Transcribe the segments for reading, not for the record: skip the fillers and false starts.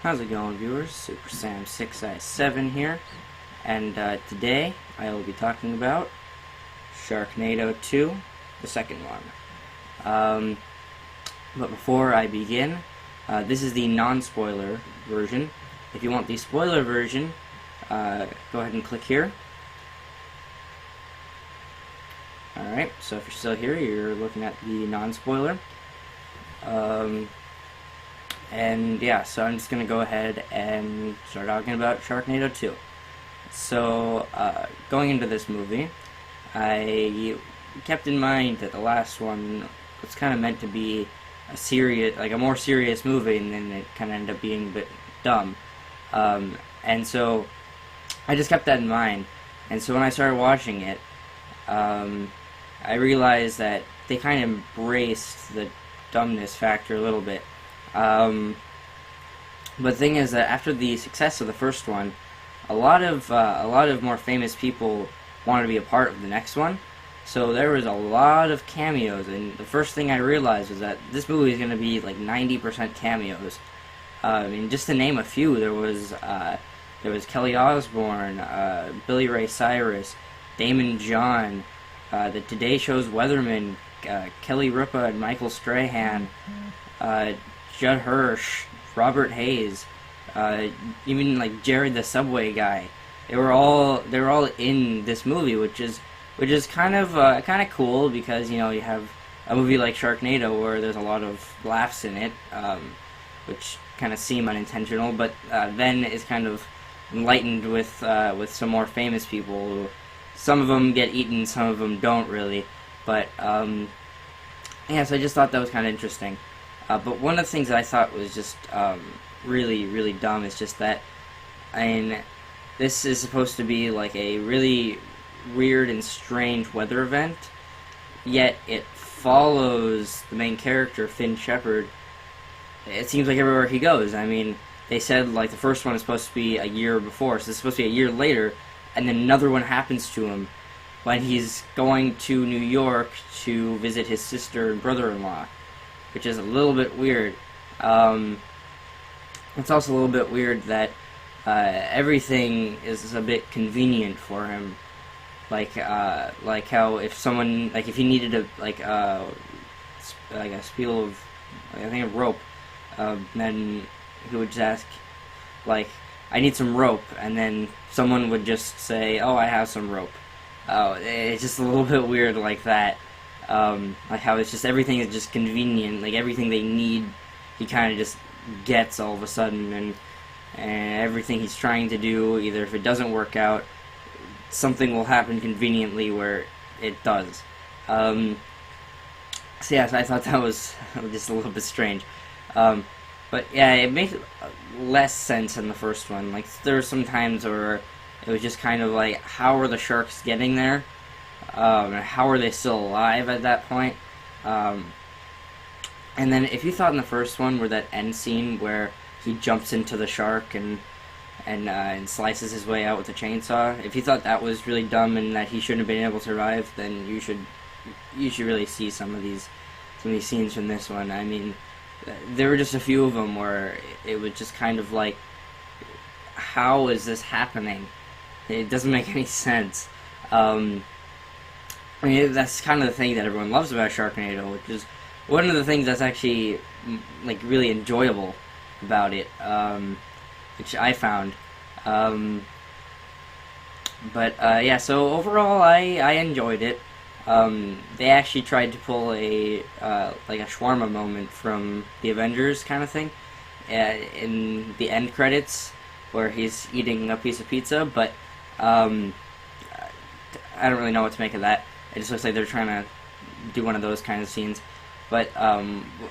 How's it going, viewers? Super Sam 6i7 here, and today I will be talking about Sharknado 2, the second one. But before I begin, this is the non-spoiler version. If you want the spoiler version, go ahead and click here. Alright, so if you're still here, you're looking at the non-spoiler. And yeah, so I'm just going to go ahead and start talking about Sharknado 2. So, going into this movie, I kept in mind that the last one was kind of meant to be a more serious movie, and then it kind of ended up being a bit dumb. And so, I just kept that in mind. And so when I started watching it, I realized that they kind of embraced the dumbness factor a little bit. But the thing is that after the success of the first one, a lot of more famous people wanted to be a part of the next one. So there was a lot of cameos, and the first thing I realized was that this movie is going to be like 90% cameos. I mean, just to name a few, there was Kelly Osbourne, Billy Ray Cyrus, Damon John, the Today Show's Weatherman, Kelly Ripa and Michael Strahan, Judd Hirsch, Robert Hayes, even like Jared the Subway guy. They were all in this movie, which is kind of cool, because you have a movie like Sharknado where there's a lot of laughs in it, which kind of seem unintentional, but then is kind of enlightened with some more famous people who, some of them get eaten, some of them don't really, but yeah, so I just thought that was kind of interesting. But one of the things that I thought was just really, really dumb is just that, I mean, this is supposed to be like a really weird and strange weather event, yet it follows the main character, Finn Shepard. It seems like everywhere he goes. I mean, they said like the first one is supposed to be a year before, so it's supposed to be a year later, and then another one happens to him when he's going to New York to visit his sister and brother-in-law, which is a little bit weird. It's also a little bit weird that everything is a bit convenient for him. Like how if he needed a spiel of, I think, a rope, then he would just ask, like, I need some rope, and then someone would just say, oh, I have some rope. Oh, it's just a little bit weird like that. Like how it's just, everything is just convenient, like everything they need, he kind of just gets all of a sudden, and everything he's trying to do, either if it doesn't work out, something will happen conveniently where it does. So yeah, so I thought that was just a little bit strange. But yeah, it made less sense than the first one. Like, there were some times where it was just kind of like, how are the sharks getting there? And how are they still alive at that point? And then if you thought in the first one where that end scene where he jumps into the shark and slices his way out with a chainsaw, if you thought that was really dumb and that he shouldn't have been able to survive, then you should really see some of these scenes from this one. I mean, there were just a few of them where it was just kind of like, how is this happening? It doesn't make any sense. I mean, that's kind of the thing that everyone loves about Sharknado, which is one of the things that's actually like really enjoyable about it, which I found. But yeah, so overall, I enjoyed it. They actually tried to pull a shawarma moment from the Avengers kind of thing in the end credits, where he's eating a piece of pizza, but I don't really know what to make of that. It just looks like they're trying to do one of those kind of scenes. But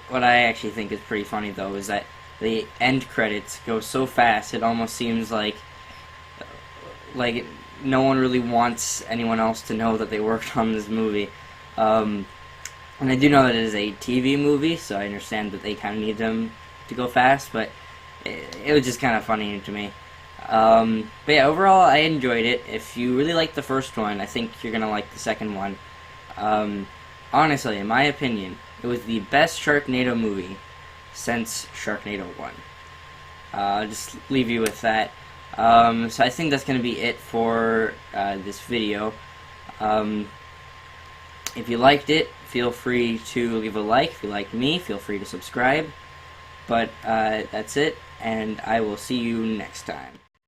what I actually think is pretty funny, though, is that the end credits go so fast, it almost seems like no one really wants anyone else to know that they worked on this movie. And I do know that it is a TV movie, so I understand that they kind of need them to go fast, but it was just kind of funny to me. But yeah, overall, I enjoyed it. If you really liked the first one, I think you're going to like the second one. Honestly, in my opinion, it was the best Sharknado movie since Sharknado 1. I'll just leave you with that. So I think that's going to be it for this video. If you liked it, feel free to leave a like. If you like me, feel free to subscribe. But that's it, and I will see you next time.